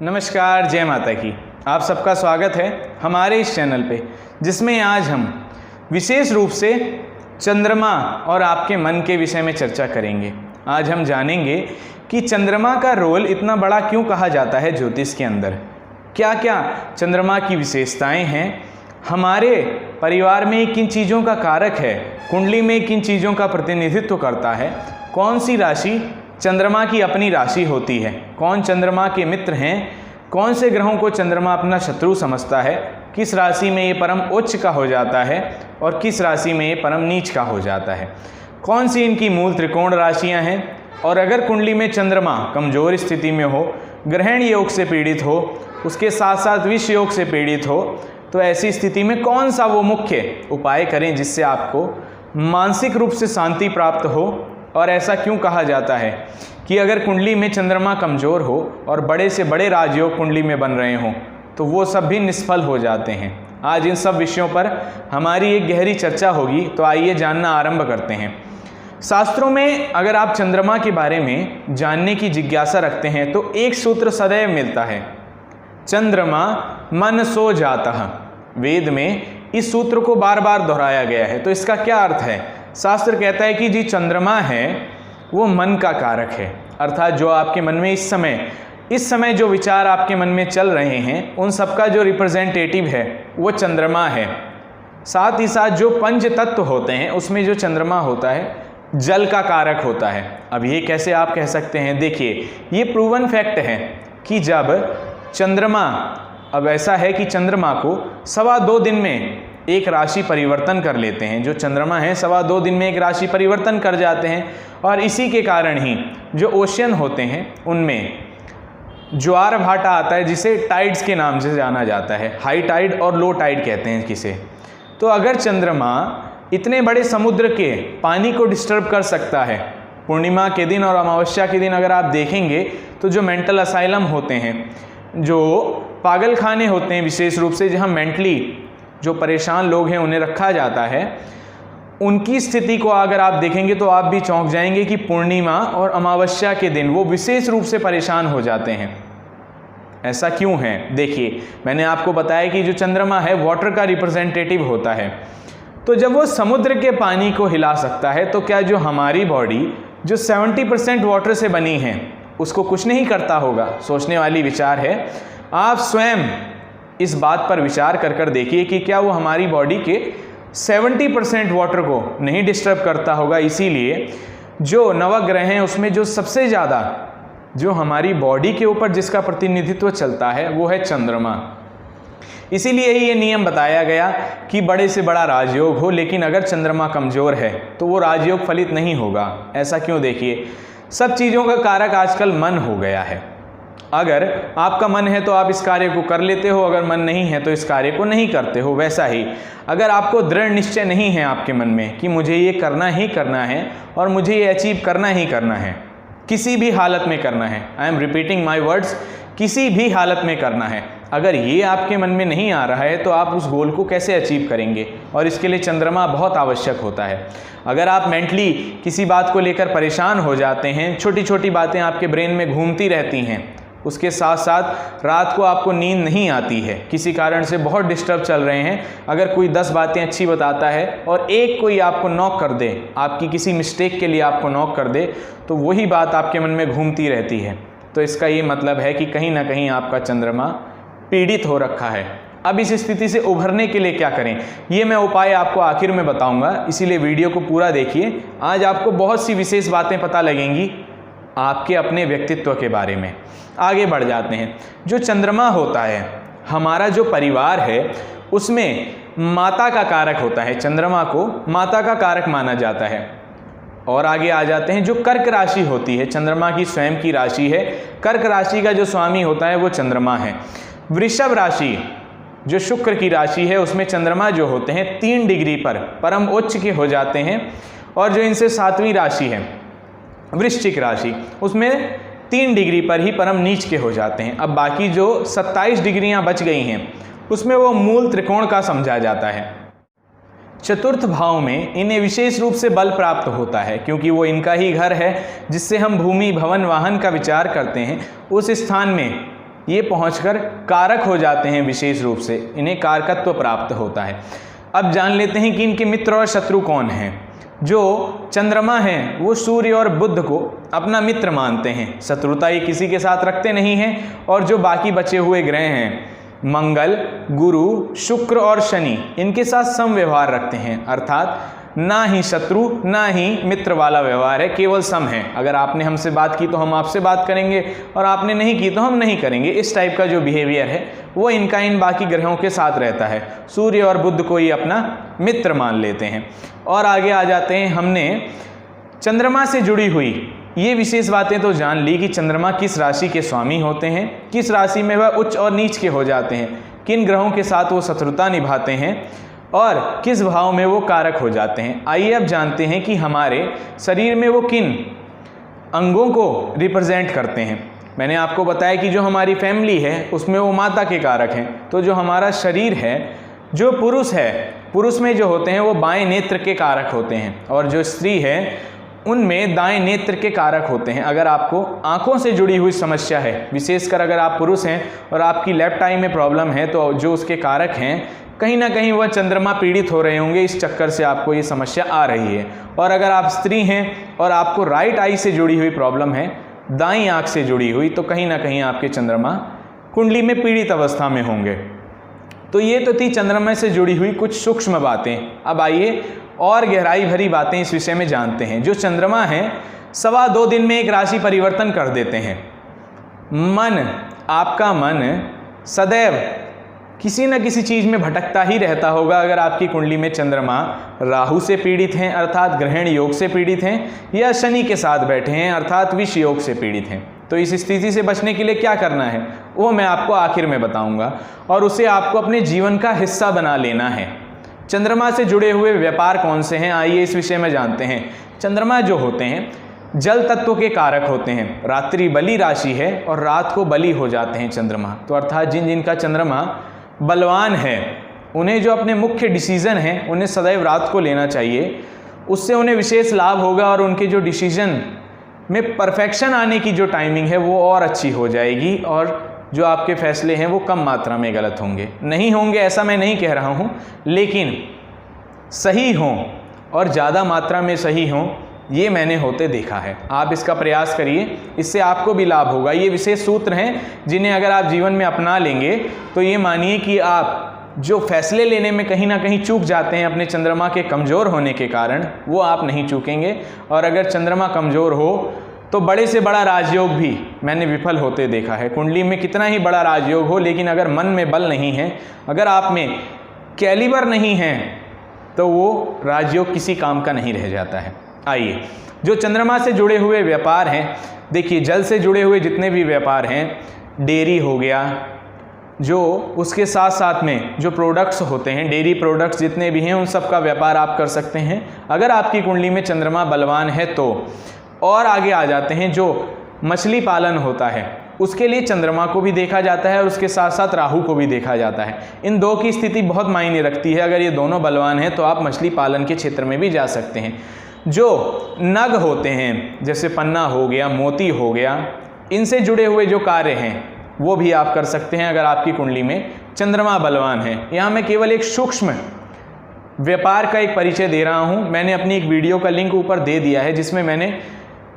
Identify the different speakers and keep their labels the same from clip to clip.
Speaker 1: नमस्कार, जय माता की। आप सबका स्वागत है हमारे इस चैनल पे, जिसमें आज हम विशेष रूप से चंद्रमा और आपके मन के विषय में चर्चा करेंगे। आज हम जानेंगे कि चंद्रमा का रोल इतना बड़ा क्यों कहा जाता है ज्योतिष के अंदर, क्या क्या चंद्रमा की विशेषताएं हैं, हमारे परिवार में किन चीज़ों का कारक है, कुंडली में किन चीज़ों का प्रतिनिधित्व करता है, कौन सी राशि चंद्रमा की अपनी राशि होती है, कौन चंद्रमा के मित्र हैं, कौन से ग्रहों को चंद्रमा अपना शत्रु समझता है, किस राशि में ये परम उच्च का हो जाता है और किस राशि में ये परम नीच का हो जाता है, कौन सी इनकी मूल त्रिकोण राशियां हैं, और अगर कुंडली में चंद्रमा कमजोर स्थिति में हो, ग्रहण योग से पीड़ित हो, उसके साथ साथ विष योग से पीड़ित हो, तो ऐसी स्थिति में कौन सा वो मुख्य उपाय करें जिससे आपको मानसिक रूप से शांति प्राप्त हो। और ऐसा क्यों कहा जाता है कि अगर कुंडली में चंद्रमा कमज़ोर हो और बड़े से बड़े राजयोग कुंडली में बन रहे हों तो वो सब भी निष्फल हो जाते हैं। आज इन सब विषयों पर हमारी एक गहरी चर्चा होगी, तो आइए जानना आरंभ करते हैं। शास्त्रों में अगर आप चंद्रमा के बारे में जानने की जिज्ञासा रखते हैं तो एक सूत्र सदैव मिलता है, चंद्रमा मन सो जातः। वेद में इस सूत्र को बार बार दोहराया गया है। तो इसका क्या अर्थ है? शास्त्र कहता है कि जी चंद्रमा है वो मन का कारक है, अर्थात जो आपके मन में इस समय जो विचार आपके मन में चल रहे हैं उन सबका जो रिप्रेजेंटेटिव है वो चंद्रमा है। साथ ही साथ जो पंच तत्व होते हैं उसमें जो चंद्रमा होता है जल का कारक होता है। अब ये कैसे आप कह सकते हैं? देखिए, ये प्रूवन फैक्ट है कि जब चंद्रमा, अब ऐसा है कि चंद्रमा को 2.25 दिन में एक राशि परिवर्तन कर लेते हैं। जो चंद्रमा है 2.25 दिन में एक राशि परिवर्तन कर जाते हैं, और इसी के कारण ही जो ओशियन होते हैं उनमें ज्वार भाटा आता है, जिसे टाइड्स के नाम से जाना जाता है। हाई टाइड और लो टाइड कहते हैं किसे। तो अगर चंद्रमा इतने बड़े समुद्र के पानी को डिस्टर्ब कर सकता है, पूर्णिमा के दिन और अमावस्या के दिन अगर आप देखेंगे तो जो मेंटल असाइलम होते हैं, जो पागल खाने होते हैं, विशेष रूप से जहाँ मेंटली जो परेशान लोग हैं उन्हें रखा जाता है, उनकी स्थिति को अगर आप देखेंगे तो आप भी चौंक जाएंगे कि पूर्णिमा और अमावस्या के दिन वो विशेष रूप से परेशान हो जाते हैं। ऐसा क्यों है? देखिए, मैंने आपको बताया कि जो चंद्रमा है वाटर का रिप्रेजेंटेटिव होता है। तो जब वो समुद्र के पानी को हिला सकता है तो क्या जो हमारी बॉडी जो 70% वाटर से बनी है उसको कुछ नहीं करता होगा? सोचने वाली विचार है। आप स्वयं इस बात पर विचार कर देखिए कि क्या वो हमारी बॉडी के 70% वाटर को नहीं डिस्टर्ब करता होगा। इसीलिए जो नवग्रह हैं उसमें जो सबसे ज़्यादा जो हमारी बॉडी के ऊपर जिसका प्रतिनिधित्व चलता है वो है चंद्रमा। इसीलिए ही ये नियम बताया गया कि बड़े से बड़ा राजयोग हो, लेकिन अगर चंद्रमा कमज़ोर है तो वो राजयोग फलित नहीं होगा। ऐसा क्यों? देखिए, सब चीज़ों का कारक आजकल मन हो गया है। अगर आपका मन है तो आप इस कार्य को कर लेते हो, अगर मन नहीं है तो इस कार्य को नहीं करते हो। वैसा ही अगर आपको दृढ़ निश्चय नहीं है आपके मन में कि मुझे ये करना ही करना है और मुझे ये अचीव करना ही करना है, किसी भी हालत में करना है, I am repeating my words, किसी भी हालत में करना है, अगर ये आपके मन में नहीं आ रहा है तो आप उस गोल को कैसे अचीव करेंगे? और इसके लिए चंद्रमा बहुत आवश्यक होता है। अगर आप मेंटली किसी बात को लेकर परेशान हो जाते हैं, छोटी छोटी बातें आपके ब्रेन में घूमती रहती हैं, उसके साथ साथ रात को आपको नींद नहीं आती है, किसी कारण से बहुत डिस्टर्ब चल रहे हैं, अगर कोई 10 बातें अच्छी बताता है और एक कोई आपको नॉक कर दे, आपकी किसी मिस्टेक के लिए आपको नॉक कर दे, तो वही बात आपके मन में घूमती रहती है, तो इसका ये मतलब है कि कहीं ना कहीं आपका चंद्रमा पीड़ित हो रखा है। अब इस स्थिति से उभरने के लिए क्या करें, ये मैं उपाय आपको आखिर में बताऊंगा, इसीलिए वीडियो को पूरा देखिए। आज आपको बहुत सी विशेष बातें पता लगेंगी आपके अपने व्यक्तित्व के बारे में। आगे बढ़ जाते हैं। जो चंद्रमा होता है, हमारा जो परिवार है उसमें माता का कारक होता है। चंद्रमा को माता का कारक माना जाता है। और आगे आ जाते हैं, जो कर्क राशि होती है, चंद्रमा की स्वयं की राशि है। कर्क राशि का जो स्वामी होता है वो चंद्रमा है। वृषभ राशि जो शुक्र की राशि है उसमें चंद्रमा जो होते हैं 3 डिग्री पर परम उच्च के हो जाते हैं। और जो इनसे 7वीं राशि है वृश्चिक राशि, उसमें 3 डिग्री पर ही परम नीच के हो जाते हैं। अब बाकी जो 27 डिग्रियां बच गई हैं उसमें वो मूल त्रिकोण का समझा जाता है। चतुर्थ भाव में इन्हें विशेष रूप से बल प्राप्त होता है, क्योंकि वो इनका ही घर है जिससे हम भूमि भवन वाहन का विचार करते हैं। उस स्थान में ये पहुंचकर कारक हो जाते हैं, विशेष रूप से इन्हें कारकत्व प्राप्त होता है। अब जान लेते हैं कि इनके मित्र और शत्रु कौन हैं। जो चंद्रमा हैं वो सूर्य और बुध को अपना मित्र मानते हैं, शत्रुता ये किसी के साथ रखते नहीं हैं। और जो बाकी बचे हुए ग्रह हैं मंगल, गुरु, शुक्र और शनि, इनके साथ सम व्यवहार रखते हैं, अर्थात ना ही शत्रु ना ही मित्र वाला व्यवहार है, केवल सम है। अगर आपने हमसे बात की तो हम आपसे बात करेंगे और आपने नहीं की तो हम नहीं करेंगे। इस टाइप का जो बिहेवियर है वो इनका इन बाकी ग्रहों के साथ रहता है। सूर्य और बुध को ही अपना मित्र मान लेते हैं। और आगे आ जाते हैं, हमने चंद्रमा से जुड़ी हुई ये विशेष बातें तो जान ली कि चंद्रमा किस राशि के स्वामी होते हैं, किस राशि में वह उच्च और नीच के हो जाते हैं, किन ग्रहों के साथ वो शत्रुता निभाते हैं और किस भाव में वो कारक हो जाते हैं। आइए अब जानते हैं कि हमारे शरीर में वो किन अंगों को रिप्रेजेंट करते हैं। मैंने आपको बताया कि जो हमारी फैमिली है उसमें वो माता के कारक हैं। तो जो हमारा शरीर है, जो पुरुष है, पुरुष में जो होते हैं वो बाएं नेत्र के कारक होते हैं और जो स्त्री है उनमें दाएं नेत्र के कारक होते हैं। अगर आपको आंखों से जुड़ी हुई समस्या है, विशेषकर अगर आप पुरुष हैं और आपकी लेफ्ट आई में प्रॉब्लम है, तो जो उसके कारक हैं कहीं ना कहीं वह चंद्रमा पीड़ित हो रहे होंगे, इस चक्कर से आपको ये समस्या आ रही है। और अगर आप स्त्री हैं और आपको राइट आई से जुड़ी हुई प्रॉब्लम है, दाईं आंख से जुड़ी हुई, तो कहीं ना कहीं आपके चंद्रमा कुंडली में पीड़ित अवस्था में होंगे। तो ये तो थी चंद्रमा से जुड़ी हुई कुछ सूक्ष्म बातें। अब आइए और गहराई भरी बातें इस विषय में जानते हैं। जो चंद्रमा है 2.25 दिन में एक राशि परिवर्तन कर देते हैं। मन, आपका मन सदैव किसी न किसी चीज़ में भटकता ही रहता होगा। अगर आपकी कुंडली में चंद्रमा राहु से पीड़ित हैं अर्थात ग्रहण योग से पीड़ित हैं, या शनि के साथ बैठे हैं अर्थात विष योग से पीड़ित हैं, तो इस स्थिति से बचने के लिए क्या करना है वो मैं आपको आखिर में बताऊंगा। और उसे आपको अपने जीवन का हिस्सा बना लेना है। चंद्रमा से जुड़े हुए व्यापार कौन से हैं, आइए इस विषय में जानते हैं। चंद्रमा जो होते हैं जल तत्व के कारक होते हैं। रात्रि बली राशि है और रात को बली हो जाते हैं चंद्रमा। तो अर्थात जिनका चंद्रमा बलवान है उन्हें जो अपने मुख्य डिसीजन हैं उन्हें सदैव रात को लेना चाहिए, उससे उन्हें विशेष लाभ होगा और उनके जो डिसीजन में परफेक्शन आने की जो टाइमिंग है वो और अच्छी हो जाएगी और जो आपके फैसले हैं वो कम मात्रा में गलत होंगे। नहीं होंगे ऐसा मैं नहीं कह रहा हूँ, लेकिन सही हों और ज़्यादा मात्रा में सही हों, ये मैंने होते देखा है। आप इसका प्रयास करिए, इससे आपको भी लाभ होगा। ये विशेष सूत्र हैं जिन्हें अगर आप जीवन में अपना लेंगे तो ये मानिए कि आप जो फैसले लेने में कहीं ना कहीं चूक जाते हैं अपने चंद्रमा के कमज़ोर होने के कारण, वो आप नहीं चूकेंगे। और अगर चंद्रमा कमज़ोर हो तो बड़े से बड़ा राजयोग भी मैंने विफल होते देखा है। कुंडली में कितना ही बड़ा राजयोग हो, लेकिन अगर मन में बल नहीं है, अगर आप में कैलिबर नहीं है, तो वो राजयोग किसी काम का नहीं रह जाता है। आइए, जो चंद्रमा से जुड़े हुए व्यापार हैं, देखिए जल से जुड़े हुए जितने भी व्यापार हैं, डेयरी हो गया, जो उसके साथ साथ में जो प्रोडक्ट्स होते हैं, डेयरी प्रोडक्ट्स जितने भी हैं, उन सब का व्यापार आप कर सकते हैं अगर आपकी कुंडली में चंद्रमा बलवान है तो। और आगे आ जाते हैं, जो मछली पालन होता है उसके लिए चंद्रमा को भी देखा जाता है और उसके साथ साथ राहु को भी देखा जाता है। इन दो की स्थिति बहुत मायने रखती है। अगर ये दोनों बलवान हैं तो आप मछली पालन के क्षेत्र में भी जा सकते हैं। जो नग होते हैं जैसे पन्ना हो गया, मोती हो गया, इनसे जुड़े हुए जो कार्य हैं वो भी आप कर सकते हैं अगर आपकी कुंडली में चंद्रमा बलवान है। यहाँ मैं केवल एक सूक्ष्म व्यापार का एक परिचय दे रहा हूँ। मैंने अपनी एक वीडियो का लिंक ऊपर दे दिया है जिसमें मैंने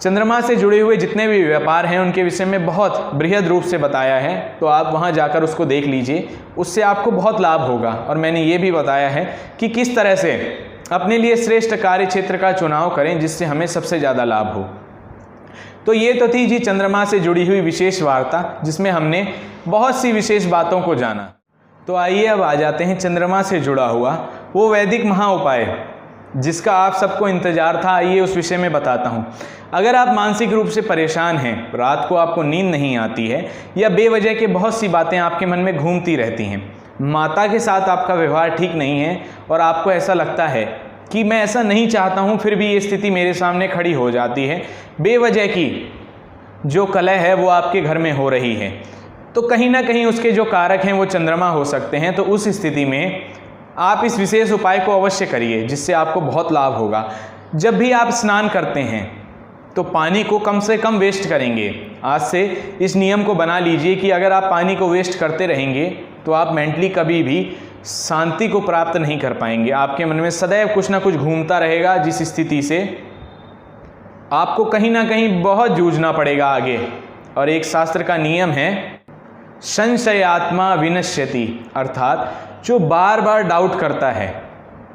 Speaker 1: चंद्रमा से जुड़े हुए जितने भी व्यापार हैं उनके विषय में बहुत बृहद रूप से बताया है, तो आप वहाँ जाकर उसको देख लीजिए, उससे आपको बहुत लाभ होगा। और मैंने ये भी बताया है कि किस तरह से अपने लिए श्रेष्ठ कार्य क्षेत्र का चुनाव करें जिससे हमें सबसे ज़्यादा लाभ हो। तो ये तो थी जी चंद्रमा से जुड़ी हुई विशेष वार्ता, जिसमें हमने बहुत सी विशेष बातों को जाना। तो आइए अब आ जाते हैं चंद्रमा से जुड़ा हुआ वो वैदिक महा उपाय जिसका आप सबको इंतजार था। आइए उस विषय में बताता हूँ। अगर आप मानसिक रूप से परेशान हैं, रात को आपको नींद नहीं आती है, या बेवजह के बहुत सी बातें आपके मन में घूमती रहती हैं, माता के साथ आपका व्यवहार ठीक नहीं है और आपको ऐसा लगता है कि मैं ऐसा नहीं चाहता हूँ फिर भी ये स्थिति मेरे सामने खड़ी हो जाती है, बेवजह की जो कलह है वो आपके घर में हो रही है, तो कहीं ना कहीं उसके जो कारक हैं वो चंद्रमा हो सकते हैं। तो उस स्थिति में आप इस विशेष उपाय को अवश्य करिए जिससे आपको बहुत लाभ होगा। जब भी आप स्नान करते हैं तो पानी को कम से कम वेस्ट करेंगे। आज से इस नियम को बना लीजिए कि अगर आप पानी को वेस्ट करते रहेंगे तो आप मेंटली कभी भी शांति को प्राप्त नहीं कर पाएंगे। आपके मन में सदैव कुछ ना कुछ घूमता रहेगा, जिस स्थिति से आपको कहीं ना कहीं बहुत जूझना पड़ेगा आगे। और एक शास्त्र का नियम है संशयात्मा विनश्यति, अर्थात जो बार बार डाउट करता है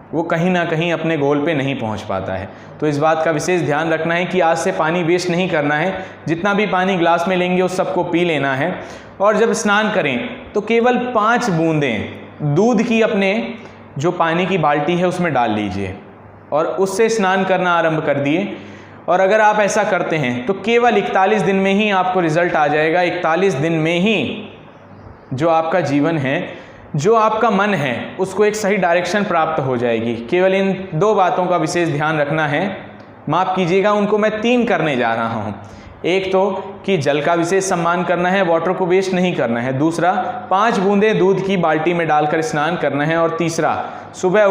Speaker 1: वो कहीं ना कहीं अपने गोल पे नहीं पहुंच पाता है। तो इस बात का विशेष ध्यान रखना है कि आज से पानी वेस्ट नहीं करना है। जितना भी पानी ग्लास में लेंगे उस सबको पी लेना है। और जब स्नान करें तो केवल 5 बूंदें दूध की अपने जो पानी की बाल्टी है उसमें डाल लीजिए और उससे स्नान करना आरंभ कर दिए। और अगर आप ऐसा करते हैं तो केवल 41 दिन में ही आपको रिजल्ट आ जाएगा। 41 दिन में ही जो आपका जीवन है, जो आपका मन है, उसको एक सही डायरेक्शन प्राप्त हो जाएगी। केवल इन 2 बातों का विशेष ध्यान रखना है। माफ़ कीजिएगा, उनको मैं 3 करने जा रहा हूँ। एक तो कि जल का विशेष सम्मान करना है, वाटर को वेस्ट नहीं करना है। दूसरा, 5 बूंदें दूध की बाल्टी में डालकर स्नान करना है। और तीसरा, सुबह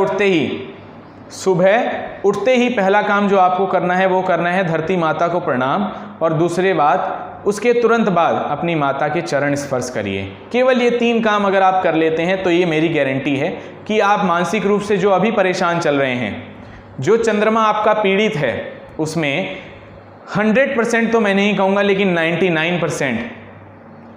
Speaker 1: उठते ही पहला काम जो आपको करना है वो करना है धरती माता को प्रणाम। और दूसरे बात, उसके तुरंत बाद अपनी माता के चरण स्पर्श करिए। केवल ये 3 काम अगर आप कर लेते हैं तो ये मेरी गारंटी है कि आप मानसिक रूप से जो अभी परेशान चल रहे हैं, जो चंद्रमा आपका पीड़ित है, उसमें 100% तो मैं नहीं कहूँगा लेकिन 99%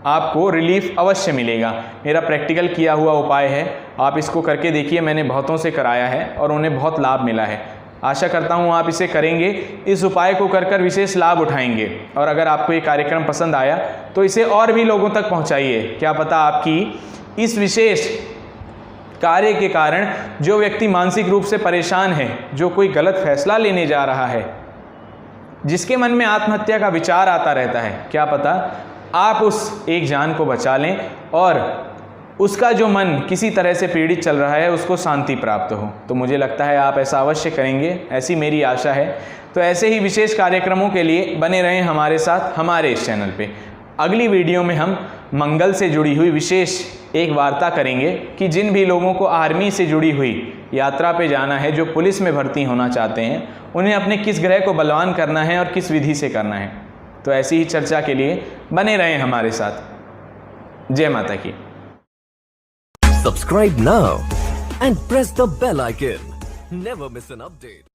Speaker 1: आपको रिलीफ अवश्य मिलेगा। मेरा प्रैक्टिकल किया हुआ उपाय है, आप इसको करके देखिए। मैंने बहुतों से कराया है और उन्हें बहुत लाभ मिला है। आशा करता हूँ आप इसे करेंगे, इस उपाय को कर विशेष लाभ उठाएंगे। और अगर आपको ये कार्यक्रम पसंद आया तो इसे और भी लोगों तक पहुँचाइए। क्या पता आपकी इस विशेष कार्य के कारण जो व्यक्ति मानसिक रूप से परेशान है, जो कोई गलत फैसला लेने जा रहा है, जिसके मन में आत्महत्या का विचार आता रहता है, क्या पता आप उस एक जान को बचा लें और उसका जो मन किसी तरह से पीड़ित चल रहा है उसको शांति प्राप्त हो। तो मुझे लगता है आप ऐसा अवश्य करेंगे, ऐसी मेरी आशा है। तो ऐसे ही विशेष कार्यक्रमों के लिए बने रहें हमारे साथ, हमारे इस चैनल पे। अगली वीडियो में हम मंगल से जुड़ी हुई विशेष एक वार्ता करेंगे कि जिन भी लोगों को आर्मी से जुड़ी हुई यात्रा पे जाना है, जो पुलिस में भर्ती होना चाहते हैं, उन्हें अपने किस ग्रह को बलवान करना है और किस विधि से करना है। तो ऐसी ही चर्चा के लिए बने रहें हमारे साथ। जय माता की।
Speaker 2: Subscribe now and press the bell icon. Never miss an update.